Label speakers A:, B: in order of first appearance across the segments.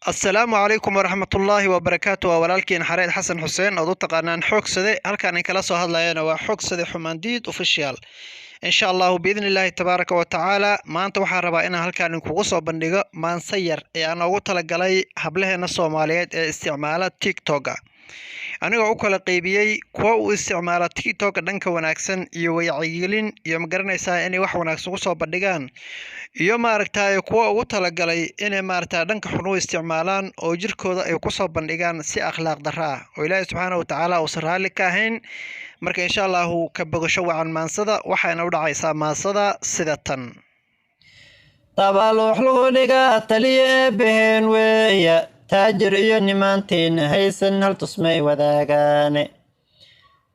A: السلام عليكم ورحمة الله وبركاته walaalkiin xareed xasan xuseen oo u taqaanaan xoogsade halkaan in kala soo hadlayana waa xoogsade xumaandiid official insha Allah biidin Ilaahi tabaaraka wa tacaala maanta waxaan rabaa inaan halkaan kugu soo bandhigo maansa yar ee aan ugu talagalay hablaheena Soomaaliyeed ee isticmaala TikTok anigoo u kala qaybiyay kuwa u isticmaala TikTok dhanka wanaagsan iyo wacyigelin iyo ma garanaysaa inay wax wanaagsan soo bandhigaan iyo maaragtay kuwa ugu talagalay inay maaragtay dhanka xun u isticmaalaan oo jirkooda ay ku soo bandhigaan si akhlaaq darro ah oo Ilaahay subxaanahu wa tacaala uu raali ka ahayn marka insha Allah ka bogasho wacan maansada waxayna u dhacaysaa maansada sida tan
B: tabaalo xlugu dhiga taliye behen weeya taajir iyo nimaantiin haysan hal tusmay wadaagaane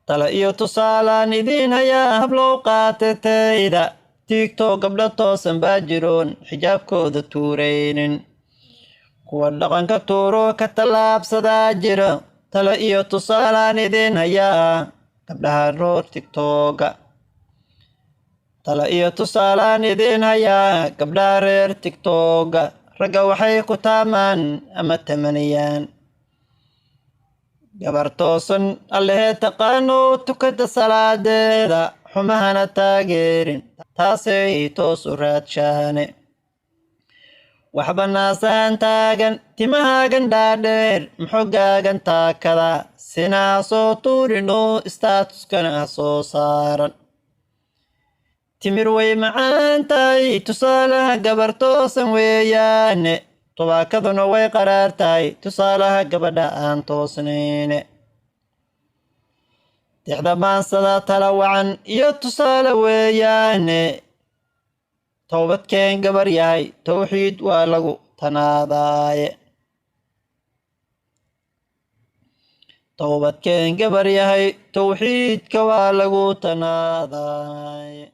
B: tala iyo tusaalaan idiin hayaa hablow qaatatayda TikTok gabdha toosan baa jiroon xijaabkooda tuuraynin kuwa dhaqanka tuuro ka tallaabsadaa jira tala iyo tusaalaan idiin hayaa gabdhaha roor TikTok tala iyo tusaalaan idiin hayaa gabdhaha reer TikTok ragga waxay ku taamaan ama tamaniyaan gabar toosan Alle taqaano tukada salaadeeda xumahana taageerin taasay toos u raadshaane waxba naasan taagan timahaagan dhaadheer maxogaagan taakada sinaa soo tuurino statuskana soo saaran timir way macaantahay tusaalaha gabar toosan weeyaane tobaakaduna way qaraartahay tusaalaha gabadha aan toosnayne tixda maansada tala wacan iyo tusaale weeyaane toobadkeen gabar yahay tawxiid waa lagu tanaadaaye toobadkeen gabar yahay tawxiidka waa lagu tanaadaaye